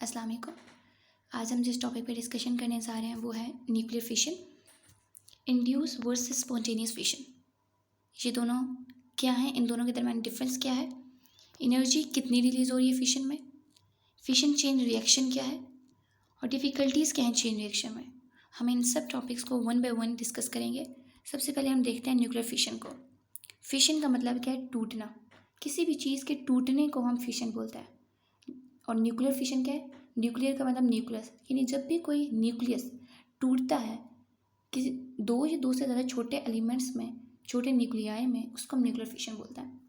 अस्सलाम वालेकुम। आज हम जिस टॉपिक पे डिस्कशन करने जा रहे हैं वो है nuclear fission, induce versus spontaneous fission. ये दोनों क्या हैं, इन दोनों के दरमियान डिफरेंस क्या है, एनर्जी कितनी रिलीज़ हो रही है फिशन में, फिशन चेन रिएक्शन क्या है और डिफ़िकल्टीज़ क्या हैं चेन रिएक्शन में। हम इन सब टॉपिक्स को वन बाय वन डिस्कस करेंगे। सबसे पहले हम देखते हैं न्यूक्लियर फिशन को। फिशन का मतलब क्या है? टूटना। किसी भी चीज़ के टूटने को हम फिशन बोलते हैं। और न्यूक्लियर फिशन क्या है? न्यूक्लियर का मतलब न्यूक्लियस, यानी जब भी कोई न्यूक्लियस टूटता है किसी दो या दो से ज़्यादा छोटे एलिमेंट्स में, छोटे न्यूक्लियाई में, उसको हम न्यूक्लियर फिशन बोलते हैं।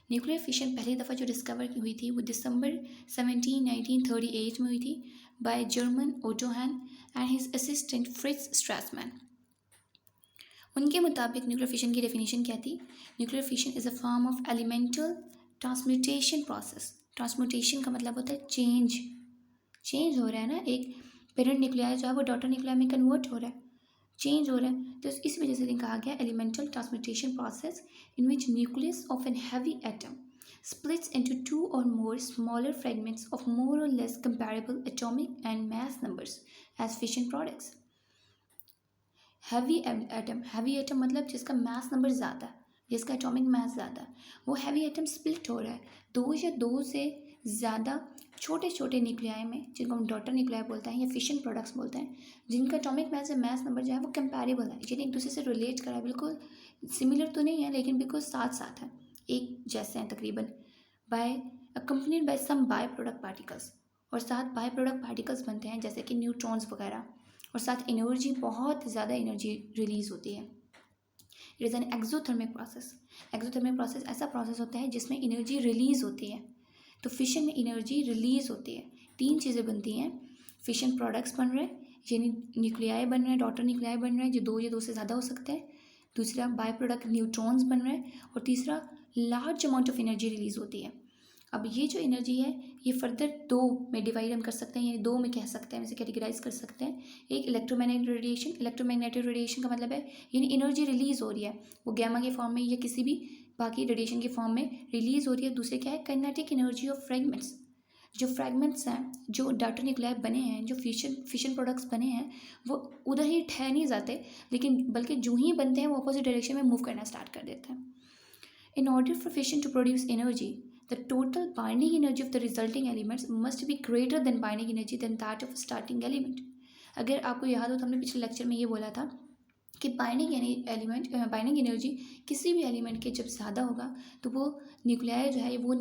न्यूक्लियर फिशन पहली दफ़ा जो डिस्कवर की हुई थी वो दिसंबर 1938 में हुई थी by German Otto Hahn and his assistant Fritz Strassmann. उनके मुताबिक न्यूक्लियर फिशन की डेफिनेशन क्या थी? Nuclear fission is a form of elemental transmutation process. Transmutation का मतलब होता है चेंज हो रहा है ना, एक पेरेंट न्यूक्लियाई जो है वो डॉटर न्यूक्लियाई में कन्वर्ट हो रहा है, चेंज हो रहा है। तो इस वजह से कहा गया elemental transmutation process in which nucleus of an heavy atom splits into two or more smaller fragments of more or less comparable atomic and mass numbers as fission products. Heavy atom मतलब जिसका mass number ज़्यादा है, जिसका atomic mass ज़्यादा है, वो heavy atom split हो रहा है दो या दो से ज़्यादा छोटे छोटे न्यूक्लियाई में, जिनको हम डॉटर न्यूक्लियाई बोलते हैं या फिशन प्रोडक्ट्स बोलते हैं, जिनका एटॉमिक मास या मास नंबर जो है वो कंपैरेबल है, यानी एक दूसरे से रिलेट करा है, बिल्कुल सिमिलर तो नहीं है लेकिन बिल्कुल साथ साथ है, एक जैसे हैं तकरीबन, by accompanied by some by product particles. और साथ बाय प्रोडक्ट पार्टिकल्स बनते हैं जैसे कि न्यूट्रॉन्स वगैरह, और साथ एनर्जी, बहुत ज़्यादा एनर्जी रिलीज़ होती है। It is an exothermic process. Exothermic process ऐसा प्रोसेस होता है जिसमें एनर्जी रिलीज़ होती है। तो फिशन में एनर्जी रिलीज़ होती है। तीन चीज़ें बनती हैं, फिशन प्रोडक्ट्स बन रहे हैं, यानी न्यूक्लियाई बन रहे हैं, डॉटर न्यूक्लियाई बन रहे हैं जो दो या दो से ज़्यादा हो सकते हैं। दूसरा बाय प्रोडक्ट न्यूट्रॉन्स बन रहे हैं, और तीसरा large amount of energy release होती है। अब ये जो एनर्जी है ये फर्दर दो में डिवाइड हम कर सकते हैं, यानी दो में कह सकते हैं, वैसे कैटेगराइज कर सकते हैं। एक इलेक्ट्रोमैग्नेटिक रेडिएशन। इलेक्ट्रोमैग्नेटिक रेडिएशन का मतलब है यानी एनर्जी रिलीज़ हो रही है, वो गैमा के फॉर्म में या किसी भी बाकी रेडिएशन के फॉर्म में रिलीज़ हो रही है। दूसरे क्या है? Kinetic energy of fragments. जो फ्रेगमेंट्स हैं, जो डॉटर न्यूक्लियाई बने हैं, जो फिशन प्रोडक्ट्स बने हैं, वो उधर ही ठहर नहीं जाते, लेकिन बल्कि जो ही बनते हैं वो अपोजिट डायरेक्शन में मूव करना स्टार्ट कर देते हैं। In order for fission to produce energy, the total binding energy of the resulting elements must be greater than binding energy than that of a starting element. अगर आपको याद हो तो हमने पिछले लेक्चर में ये बोला था कि बाइंडिंग एनर्जी किसी भी एलिमेंट के जब ज़्यादा होगा तो वो न्यूक्लियाई जो है, वो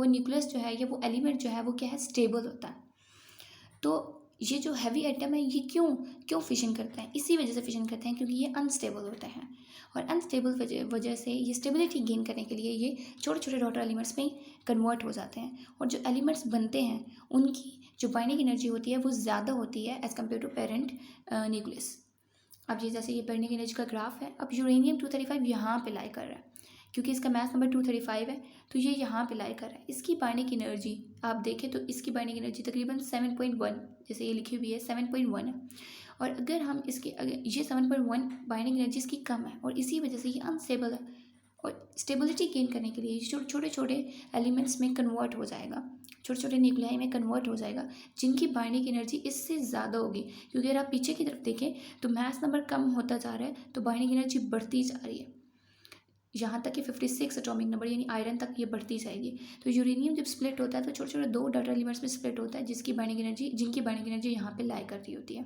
न्यूक्लियस जो है या वो एलिमेंट जो है वो क्या है? स्टेबल होता है। तो ये जो हैवी एटम है ये क्यों फिशन करते हैं? इसी वजह से फिशन करते हैं क्योंकि ये अनस्टेबल होते हैं, और अनस्टेबल वजह से ये स्टेबिलिटी गेन करने के लिए ये छोटे छोटे डॉटर एलिमेंट्स में कन्वर्ट हो जाते हैं, और जो एलिमेंट्स बनते हैं उनकी जो बाइंडिंग एनर्जी होती है वो ज़्यादा होती है as compare to parent nucleus. अब ये जैसे ये बाइंडिंग एनर्जी का ग्राफ है, अब यूरेनियम 235 यहाँ पे लाई कर रहा है क्योंकि इसका मास नंबर 235 है, तो ये यहाँ पे लाई कर रहा है। इसकी बाइंडिंग एनर्जी आप देखें तो इसकी बाइंडिंग एनर्जी तकरीबन 7.1, जैसे ये लिखी हुई है 7.1 है, और अगर ये 7.1 बाइंडिंग एनर्जी इसकी कम है और इसी वजह से ये अनस्टेबल है, और स्टेबिलिटी गेन करने के लिए छोटे छोटे एलिमेंट्स में कन्वर्ट हो जाएगा, छोटे छोटे न्यूक्लियाई में कन्वर्ट हो जाएगा, जिनकी बाइंडिंग एनर्जी इससे ज़्यादा होगी। क्योंकि अगर आप पीछे की तरफ देखें तो मास नंबर कम होता जा रहा है तो बाइंडिंग एनर्जी बढ़ती जा रही है, यहाँ तक कि 56 एटॉमिक नंबर यानी आयरन तक ये बढ़ती जाएगी। तो यूरेनियम जब स्प्लिट होता है तो छोटे छोटे दो डॉटर एलिमेंट्स में स्प्लिट होता है, जिनकी बाइंडिंग एनर्जी यहाँ पे लाई कर रही होती है।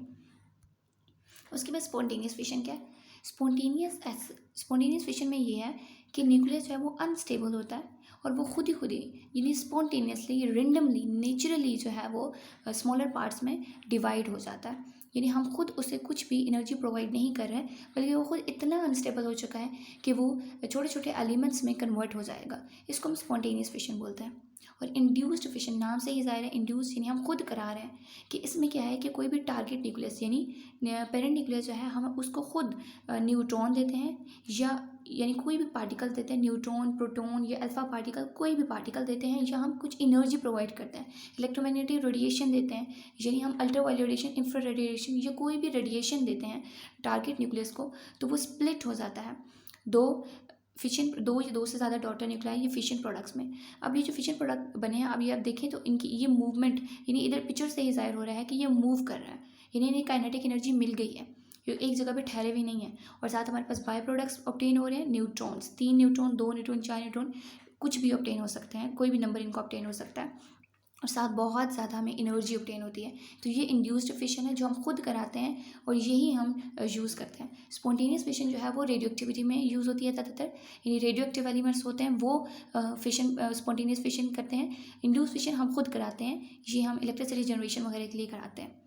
उसके बाद स्पॉन्टेनियस फिशन क्या है? स्पॉन्टेनियस फिशन में ये है कि न्यूक्लियस जो है वो अनस्टेबल होता है और वो खुद ही यानी स्पॉन्टेनियसली, रेंडमली, नेचुरली जो है वो स्मॉलर पार्ट्स में डिवाइड हो जाता है, यानी हम खुद उसे कुछ भी एनर्जी प्रोवाइड नहीं कर रहे हैं, बल्कि वो खुद इतना अनस्टेबल हो चुका है कि वो छोटे छोटे एलिमेंट्स में कन्वर्ट हो जाएगा। इसको हम स्पॉन्टेनियस फिशन बोलते हैं। और इंड्यूस्ड फिशन, नाम से ही ज़ाहिर है, इंड्यूस यानी हम खुद करा रहे हैं, कि इसमें क्या है कि कोई भी टारगेट न्यूक्लियस यानी पेरेंट न्यूक्लियस जो है हम उसको खुद न्यूट्रॉन देते हैं, या यानी कोई भी पार्टिकल देते हैं, न्यूट्रॉन, प्रोटॉन या अल्फा पार्टिकल, कोई भी पार्टिकल देते हैं, या हम कुछ एनर्जी प्रोवाइड करते हैं, इलेक्ट्रोमैग्नेटिक रेडिएशन देते हैं, यानी हम अल्ट्रावायलेट रेडिएशन, इंफ्रारेड रेडिएशन या कोई भी रेडिएशन देते हैं टारगेट न्यूक्लियस को, तो वो स्प्लिट हो जाता है दो फिशन, दो से ज़्यादा डॉटर न्यूक्लियाई ये फिशन प्रोडक्ट्स में। अब ये जो फिशन प्रोडक्ट बने हैं, अब ये आप देखें तो इनकी ये मूवमेंट, यानी इधर पिक्चर से ही ज़ाहिर हो रहा है कि ये मूव कर रहा है, यानी इन्हें काइनेटिक एनर्जी मिल गई है, ये एक जगह पे ठहरे भी नहीं है। और साथ हमारे पास बाय प्रोडक्ट्स ऑब्टेन हो रहे हैं, न्यूट्रॉन्स, 3 न्यूट्रॉन, 2 न्यूट्रॉन, 4 न्यूट्रॉन, कुछ भी ऑब्टेन हो सकते हैं, कोई भी नंबर इनको ऑब्टेन हो सकता है, और साथ बहुत ज़्यादा हमें एनर्जी ऑब्टेन होती है। तो ये इंड्यूस्ड फिशन है जो हम खुद कराते हैं और यही हम यूज़ करते हैं। स्पॉन्टेनियस फिशन जो है वो रेडियो एक्टिविटी में यूज़ होती है ज़्यादातर, यानी रेडियो एक्टिव एलिमेंट्स होते हैं वो फिशन, स्पॉन्टेनियस फिशन करते हैं। इंड्यूस फिशन हम खुद कराते हैं, ये हम इलेक्ट्रिसिटी जनरेशन वगैरह के लिए कराते हैं।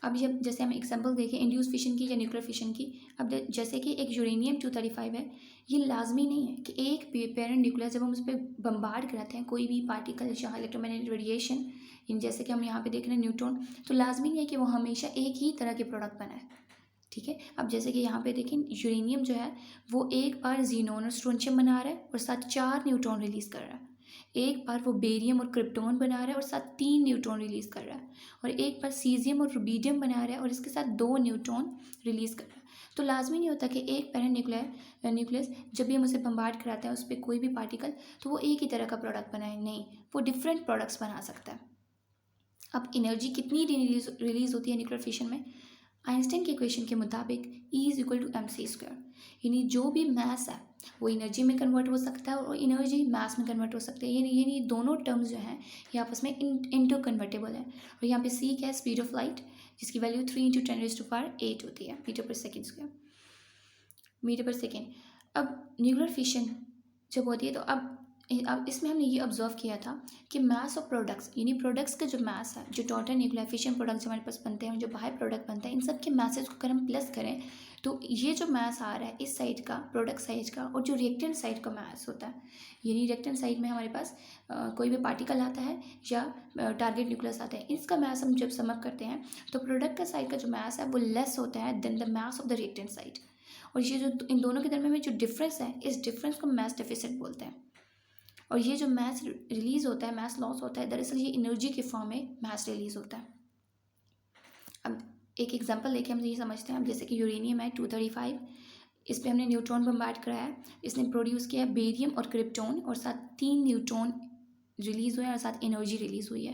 अब ये जैसे हम एग्जांपल देखें इंड्यूस फिशन की या न्यूक्लियर फिशन की। अब जैसे कि एक यूरेनियम 235 है, ये लाजमी नहीं है कि एक पेरेंट न्यूक्लियस जब हम उस पर बम्बार्ड कराते हैं कोई भी पार्टिकल या इलेक्ट्रोमैग्नेटिक रेडिएशन, जैसे कि हम यहाँ पे देख रहे हैं न्यूट्रॉन, तो लाजमी नहीं है कि वो हमेशा एक ही तरह के प्रोडक्ट बनाए। ठीक है, अब जैसे कि यहाँ पे देखें यूरेनियम जो है वो एक बार जीनोन और स्ट्रोंशियम बना रहा है और साथ 4 न्यूट्रॉन रिलीज़ कर रहा है। एक बार वो बेरियम और क्रिप्टॉन बना रहा है और साथ 3 न्यूट्रॉन रिलीज़ कर रहा है। और एक बार सीजियम और रुबीडियम बना रहा है और इसके साथ 2 न्यूट्रॉन रिलीज़ कर रहा है। तो लाजमी नहीं होता कि एक पेरेंट न्यूक्लियस जब भी हम उसे बम्बार्ड कराते हैं उस पर कोई भी पार्टिकल, तो वो एक ही तरह का प्रोडक्ट बनाए, नहीं, वो डिफरेंट प्रोडक्ट्स बना सकता है। अब एनर्जी कितनी रिलीज़ होती है न्यूक्लियर फिशन में? आइंस्टाइन के इक्वेशन के मुताबिक E is equal to mc², यानी जो भी मास है वो एनर्जी में कन्वर्ट हो सकता है और एनर्जी मास में कन्वर्ट हो सकती है, यानी दोनों टर्म्स जो हैं ये आपस में इंटर कन्वर्टेबल है। और यहाँ पे c क्या है? स्पीड ऑफ लाइट, जिसकी वैल्यू 3 × 10⁸ होती है मीटर पर सेकेंड। अब न्यूक्लियर फिशन जब होती है तो अब इसमें हमने ये ऑब्जर्व किया था कि मास ऑफ प्रोडक्ट्स, यानी प्रोडक्ट्स का जो मास है, जो टोटल न्यूक्लियर फिशन प्रोडक्ट्स हमारे पास बनते हैं, जो बाहर प्रोडक्ट बनते हैं, इन सब के मासेस को अगर हम प्लस करें तो ये जो मास आ रहा है इस साइड का, प्रोडक्ट साइड का, और जो रिएक्टेंट साइड का मास होता है, यानी रिएक्टेंट साइड में हमारे पास कोई भी पार्टिकल आता है या टारगेट न्यूक्लियस आता है, इसका मास हम जब सम अप करते हैं तो प्रोडक्ट का साइड का जो मास है वो लेस होता है then the mass of the reactant side. और ये जो इन दोनों के दरमियान में जो डिफरेंस है, इस डिफरेंस को मास डेफिसिट बोलते हैं। और ये जो मास रिलीज़ होता है, मास लॉस होता है, दरअसल ये एनर्जी के फॉर्म में मास रिलीज़ होता है। अब एक एग्जांपल लेके हम ये समझते हैं। अब जैसे कि यूरेनियम है 235, इस पर हमने न्यूट्रॉन बम्बार्ड कराया है, इसने प्रोड्यूस किया है बेरियम और क्रिप्टॉन और साथ 3 न्यूट्रॉन रिलीज़ हुए हैं और साथ एनर्जी रिलीज़ हुई है।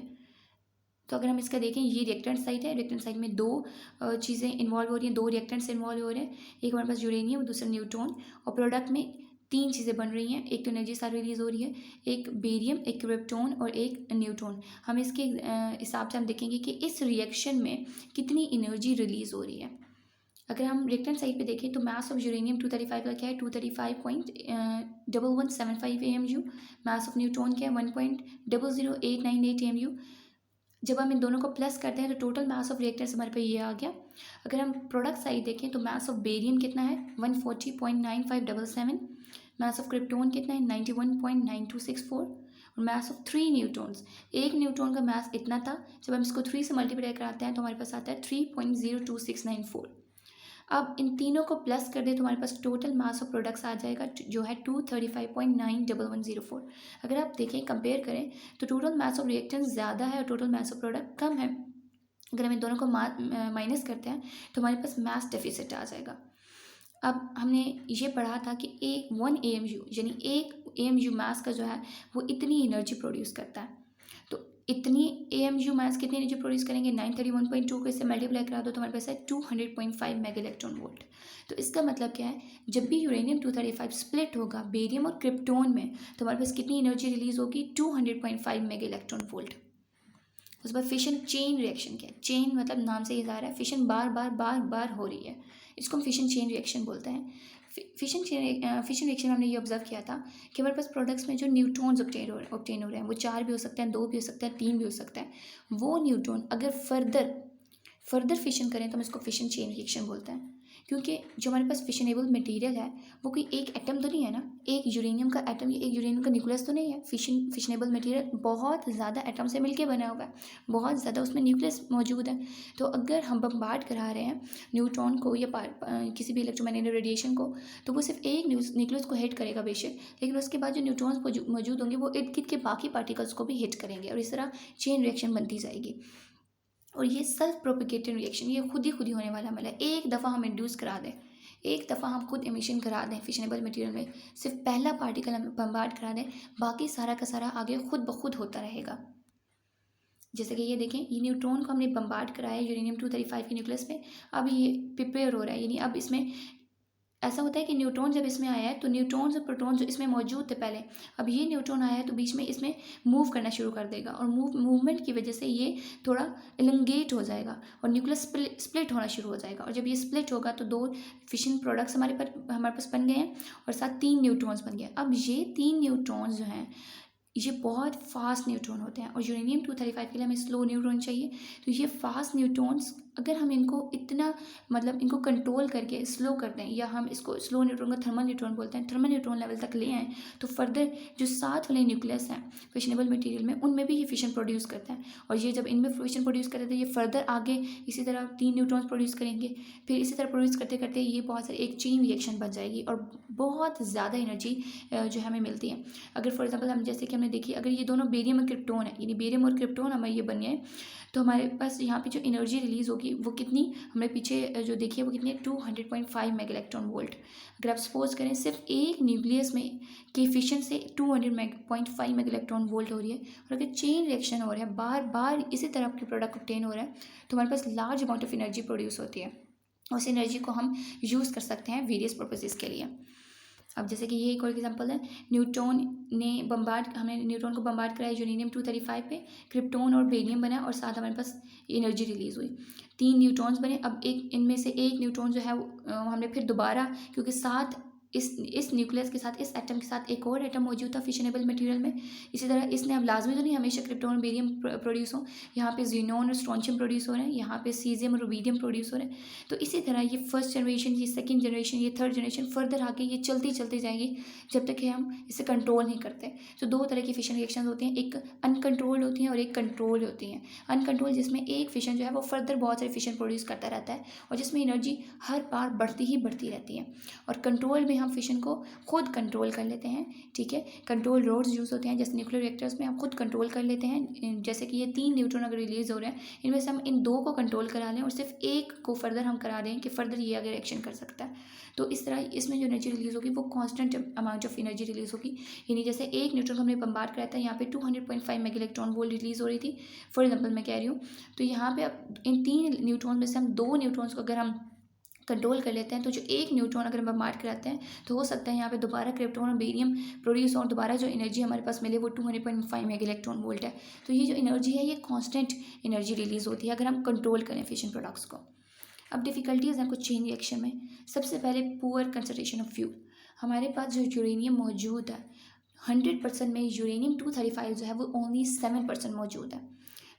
तो अगर हम इसका देखें, ये रिएक्टेंट साइड है, रिएक्टेंट साइड में 2 चीज़ें इन्वॉल्व हो रही हैं, 2 रिएक्टेंट्स इन्वॉल्व हो रहे हैं, एक हमारे पास यूरेनियम और दूसरा न्यूट्रॉन, और प्रोडक्ट में 3 चीज़ें बन रही हैं, एक तो एनर्जी सारी रिलीज़ हो रही है, एक बेरियम, एक क्रिप्टॉन और एक न्यूट्रॉन। हम इसके हिसाब से हम देखेंगे कि इस रिएक्शन में कितनी एनर्जी रिलीज़ हो रही है। अगर हम रिएक्टेंट साइड पे देखें तो मास ऑफ यूरेनियम 235 का क्या है? 235.1175 AMU। मास ऑफ न्यूट्रॉन क्या है? 1.00898 AMU। जब हम इन दोनों को प्लस करते हैं तो टोटल मास ऑफ रिएक्टर्स हमारे पे ये आ गया। अगर हम प्रोडक्ट साइड देखें तो मास ऑफ बेरियम कितना है? 140.9577। मास ऑफ क्रिप्टॉन कितना है? 91.9264। और मास ऑफ 3 न्यूट्रॉन्स, एक न्यूट्रॉन का मास इतना था, जब हम इसको 3 से मल्टीप्लाई कराते हैं तो हमारे पास आता है 3.02694। अब इन तीनों को प्लस कर दे तो हमारे पास टोटल मास ऑफ प्रोडक्ट्स आ जाएगा जो है 235.91104। अगर आप देखें, कंपेयर करें तो टोटल मास ऑफ रिएक्टेंस ज़्यादा है और टोटल मास ऑफ प्रोडक्ट कम है। अगर हम इन दोनों को माइनस करते हैं तो हमारे पास मास डेफिसिट आ जाएगा। अब हमने ये पढ़ा था कि 1 AMU यानी 1 AMU मास का जो है वो इतनी एनर्जी प्रोड्यूस करता है। तो इतनी AMU मास कितनी एनर्जी प्रोड्यूस करेंगे? 931.2 को इससे मल्टीप्लाई करा दो तो हमारे पास है 200.5 मेगा इलेक्ट्रॉन वोल्ट। तो इसका मतलब क्या है? जब भी यूरेनियम 235 स्प्लिट होगा बेरियम और क्रिप्टॉन में तो हमारे पास कितनी एनर्जी रिलीज होगी? 200.5 मेगा इलेक्ट्रॉन वोल्ट। उसके बाद फिशन चेन रिएक्शन क्या है? चेन मतलब नाम से ही जा रहा है, फिशन बार बार हो रही है, इसको हम फिशन चेन रिएक्शन बोलते हैं। फिशन रिएक्शन हमने ये ऑब्जर्व किया था कि हमारे पास प्रोडक्ट्स में जो न्यूट्रॉन्स ऑब्टेन हो रहे हैं वो 4 भी हो सकते हैं, 2 भी हो सकते हैं, 3 भी हो सकते हैं। वो न्यूट्रॉन अगर फर्दर फिशन करें तो हम इसको फिशन चेन रिएक्शन बोलते हैं। क्योंकि जो हमारे पास फिशनेबल मटेरियल है वो कोई एक एटम तो नहीं है ना, एक यूरेनियम का एटम या एक यूरेनियम का न्यूक्लियस तो नहीं है। फिशनेबल मटेरियल बहुत ज़्यादा एटम से मिलके बना हुआ है, बहुत ज़्यादा उसमें न्यूक्लियस मौजूद है। तो अगर हम बम्बार्ड करा रहे हैं न्यूट्रॉन को या किसी भी इलेक्ट्रोमैग्नेटिक रेडिएशन को, तो वो सिर्फ एक न्यूक्लियस को हिट करेगा बेशक, लेकिन उसके बाद जो न्यूट्रॉन्स मौजूद होंगे वो इर्द गिर्द के बाकी पार्टिकल्स को भी हिट करेंगे और इस तरह चेन रिएक्शन बनती जाएगी। और ये सेल्फ प्रोपिगेटेड रिएक्शन, ये खुद ही होने वाला अमल है। एक दफ़ा हम इंड्यूस करा दें, एक दफ़ा हम खुद एमिशन करा दें फिशनेबल मटेरियल में, सिर्फ पहला पार्टिकल हम बम्बार्ड करा दें, बाकी सारा का सारा आगे खुद ब खुद होता रहेगा। जैसे कि ये देखें, ये न्यूट्रॉन को हमने बम्बार्ड कराया यूरेनियम 235 के न्यूक्लियस में, अब ये प्रिपेयर हो रहा है, यानी अब इसमें ऐसा होता है कि न्यूट्रॉन जब इसमें आया है तो न्यूट्रॉन्स और प्रोटॉन जो इसमें मौजूद थे पहले, अब ये न्यूट्रॉन आया है तो बीच में इसमें मूव करना शुरू कर देगा, और मूवमेंट की वजह से ये थोड़ा एलिंगेट हो जाएगा और न्यूक्लियस स्प्लिट होना शुरू हो जाएगा। और जब ये स्प्लिट होगा तो 2 फिशन प्रोडक्ट्स हमारे पास बन गए हैं, और साथ 3 न्यूट्रॉन्स बन गए। अब ये 3 न्यूट्रॉन्स जो हैं ये बहुत फास्ट न्यूट्रॉन होते हैं, और यूरेनियम 235 के लिए हमें स्लो न्यूट्रॉन चाहिए। तो ये फास्ट न्यूट्रॉन्स अगर हम इनको इतना मतलब इनको कंट्रोल करके स्लो कर दें, या हम इसको स्लो न्यूट्रॉन को थर्मल न्यूट्रॉन बोलते हैं, थर्मल न्यूट्रॉन लेवल तक ले आएँ, तो फर्दर जो साथ वाले न्यूक्लियस हैं फिशनेबल मटेरियल में, उनमें भी ये फिशन प्रोड्यूस करता है। और ये जब इनमें फिशन प्रोड्यूस करते हैं, ये फर्दर आगे इसी तरह 3 न्यूट्रॉन्स प्रोड्यूस करेंगे, फिर इसी तरह प्रोड्यूस करते करते ये बहुत सारी एक चेन रिएक्शन बन जाएगी, और बहुत ज़्यादा एनर्जी जो हमें मिलती है। अगर फॉर एग्जाम्पल हम जैसे कि हमने देखी, अगर ये दोनों बेरियम और क्रिप्टोन है, यानी बेरियम और क्रिप्टोन हमारे ये बन गए, तो हमारे पास यहाँ पे जो एनर्जी रिलीज़ होगी वो कितनी, हमने पीछे जो देखी है वो कितनी है, 200.5 मेगा इलेक्ट्रॉन वोल्ट। अगर आप सपोज करें सिर्फ एक न्यूक्लियस में के फिशन से 200.5 मेगा इलेक्ट्रॉन वोल्ट हो रही है, और अगर चेन रिएक्शन हो रहा है, बार बार इसी तरह के प्रोडक्ट ऑब्टेन हो रहा है, तो हमारे पास large amount of energy produce होती है। उस एनर्जी को हम यूज़ कर सकते हैं वेरियस पर्पसेस के लिए। अब जैसे कि ये एक और एग्जांपल है, हमने न्यूट्रॉन को बम्बार्ड कराया यूरेनियम 235 पे, क्रिप्टोन और बेरियम बना, और साथ हमारे पास एनर्जी रिलीज़ हुई, 3 न्यूट्रॉन्स बने। अब एक इनमें से एक न्यूट्रॉन जो है हमने फिर दोबारा, क्योंकि साथ इस न्यूक्लियस के साथ, इस एटम के साथ एक और एटम मौजूद था फिशनेबल मटेरियल में, इसी तरह इसने अब लाजमी तो नहीं हमेशा क्रिप्टोन और बेरियम प्रोड्यूस हो, यहाँ पे ज़ीनॉन और स्ट्रोंशियम प्रोड्यूस हो रहे हैं, यहाँ पे सीजियम और रुबीडियम प्रोड्यूस हो रहे हैं। तो इसी तरह ये फर्स्ट जनरेशन, ये सेकंड जनरेशन, ये थर्ड जनरेशन, फर्दर आगे ये चलती जाएगी जब तक कि हम इसे कंट्रोल नहीं करते। तो 2 तरह की फिशन रिएक्शन होती हैं, एक अनकंट्रोल्ड होती हैं और एक कंट्रोल होती हैं। अनकंट्रोल जिसमें एक फिशन जो है वो फर्दर बहुत सारे फिशन प्रोड्यूस करता रहता है, और जिसमें एनर्जी हर बार बढ़ती रहती है। और कंट्रोल में हम फिशन को खुद कंट्रोल कर लेते हैं, ठीक है। कंट्रोल रोड्स यूज़ होते हैं, जैसे न्यूक्लियर रिएक्टर्स में हम खुद कंट्रोल कर लेते हैं। जैसे कि ये 3 न्यूट्रॉन अगर रिलीज हो रहे हैं, इनमें से हम इन 2 को कंट्रोल करा लें और सिर्फ एक को फर्दर हम करा दें कि फर्दर ये आगे रिएक्शन कर सकता है। तो इस तरह इसमें जो एनर्जी रिलीज़ होगी वो constant amount of energy release होगी, यानी जैसे एक न्यूट्रॉन को हमने बम्बार्ड कराया था, यहाँ पे 200.5 मेगा इलेक्ट्रॉन वोल्ट रिलीज़ हो रही थी, फॉर एग्जाम्पल मैं कह रही हूँ। तो यहाँ पे अब इन 3 न्यूट्रॉन में से हम 2 न्यूट्रॉन्स को अगर हम कंट्रोल कर लेते हैं, तो जो एक न्यूट्रॉन अगर हम बम्बार्ड कराते हैं, तो हो सकता है यहाँ पे दोबारा क्रिप्टोन और बेरियम प्रोड्यूस और दोबारा जो एनर्जी हमारे पास मिले वो 200.5 मेगा इलेक्ट्रॉन वोल्ट है। तो ये जो एनर्जी है ये कांस्टेंट एनर्जी रिलीज़ होती है अगर हम कंट्रोल करें फिशन प्रोडक्ट्स को। अब डिफ़िकल्टीज़ हैं कुछ चेन रिएक्शन में। सबसे पहले पुअर कंसंट्रेशन ऑफ फ्यूल। हमारे पास जो यूरेनियम मौजूद है 100% में यूरेनियम 235 जो है वो ओनली 7% मौजूद है,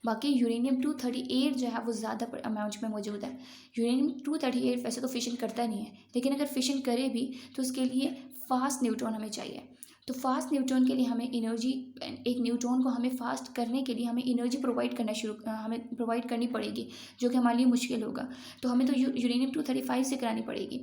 बाकी यूरेनियम 238 जो है वो ज़्यादा अमाउंट में मौजूद है। यूरेनियम 238 वैसे तो फिशन करता नहीं है, लेकिन अगर फिशन करे भी तो उसके लिए फास्ट न्यूट्रॉन हमें चाहिए। तो फास्ट न्यूट्रॉन के लिए हमें एनर्जी, एक न्यूट्रॉन को हमें फास्ट करने के लिए हमें एनर्जी हमें प्रोवाइड करनी पड़ेगी, जो कि हमारे लिए मुश्किल होगा। तो हमें तो यूरेनियम 235 से करानी पड़ेगी।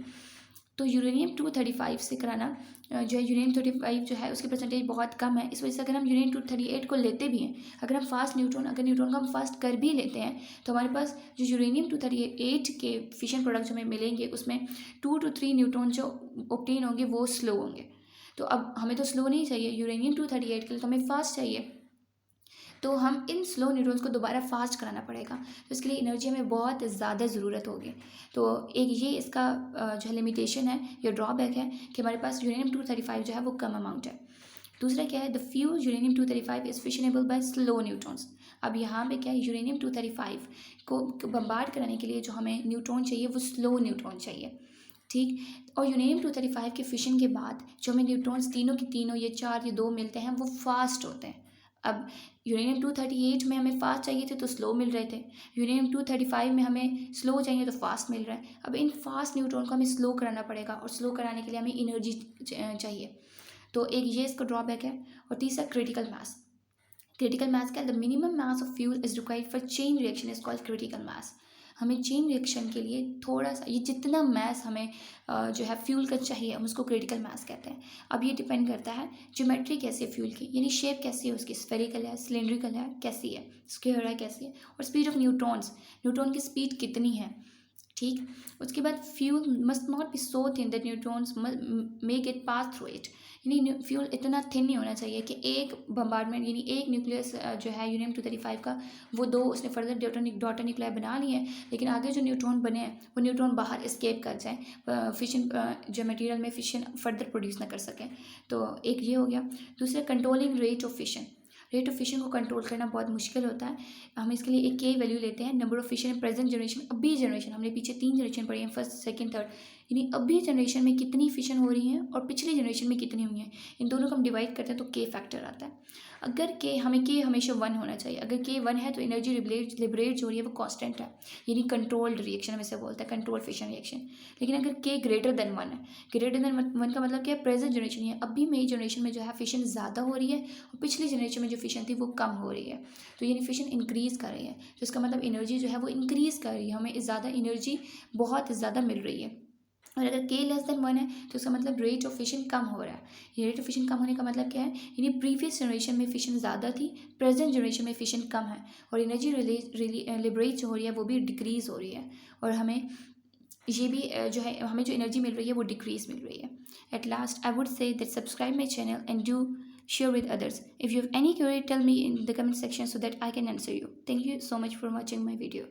तो यूरेनियम 235 से कराना जो है, यूरेनियम 35 जो है उसकी परसेंटेज बहुत कम है, इस वजह से अगर हम यूरेनियम 238 को लेते भी हैं, अगर हम फास्ट न्यूट्रॉन को हम फास्ट कर भी लेते हैं, तो हमारे पास जो यूरेनियम 238 के फिशन प्रोडक्ट हमें मिलेंगे उसमें 2 to 3 न्यूट्रॉन जो ऑब्टेन होंगे वो स्लो होंगे। तो अब हमें तो स्लो नहीं चाहिए यूरेनियम 238 के लिए, तो हमें फास्ट चाहिए। तो हम इन स्लो न्यूट्रॉन्स को दोबारा फास्ट कराना पड़ेगा, तो इसके लिए एनर्जी हमें बहुत ज़्यादा ज़रूरत होगी। तो एक ये इसका जो लिमिटेशन है या ड्रॉबैक है कि हमारे पास यूरेनियम 235 जो है वो कम अमाउंट है। दूसरा क्या है, the fuse uranium 235 is fissionable by slow neutrons. अब यहाँ पे क्या है, यूरेनियम 235 को बम्बार्ड कराने के लिए जो हमें न्यूट्रॉन चाहिए वो स्लो न्यूट्रॉन चाहिए, ठीक। और यूरेनियम 235 के फिशन के बाद जो हमें न्यूट्रॉन्स तीनों की तीनों, ये 4 ये 2 मिलते हैं, वो फास्ट होते हैं। अब यूरेनियम 238 में हमें फास्ट चाहिए थे तो स्लो मिल रहे थे, यूरेनियम 235 में हमें स्लो चाहिए तो फास्ट मिल रहा है। अब इन फास्ट न्यूट्रॉन को हमें स्लो कराना पड़ेगा, और स्लो कराने के लिए हमें एनर्जी चाहिए। तो एक ये इसका ड्रॉबैक है। और तीसरा क्रिटिकल मास। क्रिटिकल मास क्या है, the minimum mass of fuel is required for chain reaction is called critical mass. हमें चेन रिएक्शन के लिए थोड़ा सा, ये जितना मास हमें जो है फ्यूल का चाहिए हम उसको क्रिटिकल मास कहते हैं। अब ये डिपेंड करता है ज्योमेट्री कैसी है फ्यूल की, यानी शेप कैसी है उसकी, स्फेरिकल है, सिलेंड्रिकल है, कैसी है, स्क्वायर है, कैसी है, और स्पीड ऑफ न्यूट्रॉन्स, न्यूट्रॉन की स्पीड कितनी है, ठीक। उसके बाद fuel must not be so thin that neutrons may gate pass through it, यानी फ्यूल इतना थिन नहीं होना चाहिए कि एक बम्बार्डमेंट यानी एक न्यूक्लियस जो है यूरेनियम 235 का, वो दो उसने फर्दर डॉटर न्यूक्लियाई बना लिए हैं, लेकिन आगे जो न्यूट्रॉन बने हैं वो न्यूट्रॉन बाहर एस्केप कर जाएँ, फिशन जो मटेरियल में फिशन फर्दर प्रोड्यूस ना कर सकें। तो एक ये हो गया। दूसरा, controlling rate of fission. Rate of fission को कंट्रोल करना बहुत मुश्किल होता है। हम इसके लिए एक के वैल्यू लेते हैं, number of fission present generation, अभी जनरेशन, हमने पीछे 3 जनरेशन पढ़ी है, फर्स्ट सेकंड थर्ड, यानी अभी जनरेशन में कितनी फिशन हो रही हैं और पिछली जनरेशन में कितनी हुई हैं, इन दोनों को हम डिवाइड करते हैं तो के फैक्टर आता है। अगर के हमेशा 1 होना चाहिए, अगर के 1 है तो एनर्जी लिबरेट जो हो रही है वो कांस्टेंट है, यानी कंट्रोल्ड रिएक्शन हम इसे बोलते हैं, कंट्रोल फिशन रिएक्शन। लेकिन अगर के ग्रेटर देन 1 है, ग्रेटर देन 1 का मतलब क्या है, प्रेजेंट जनरेशन है, अभी मेरी जनरेशन में जो है फिशन ज़्यादा हो रही है और पिछली जनरेशन में जो फिशन थी वो कम हो रही है, तो यानी फिशन इंक्रीज़ कर रही है, तो इसका मतलब एनर्जी जो है वो इंक्रीज़ कर रही है, हमें ज़्यादा एनर्जी बहुत ज़्यादा मिल रही है। और अगर के लेस देन 1 है तो इसका मतलब रेट ऑफ फिशन कम हो रहा है। ये रेट ऑफ फिशन कम होने का मतलब क्या है, यानी प्रीवियस जनरेशन में फिशन ज़्यादा थी, प्रेजेंट जनरेशन में फिशन कम है, और एनर्जी लिबरेट जो हो रही है वो भी डिक्रीज़ हो रही है, और हमें ये भी जो है, हमें जो एनर्जी मिल रही है वो डिक्रीज मिल रही है। At last I would say that subscribe my channel and do share with others. If you have any query, tell me in the comment section so that I can answer you. Thank you so much for watching my video.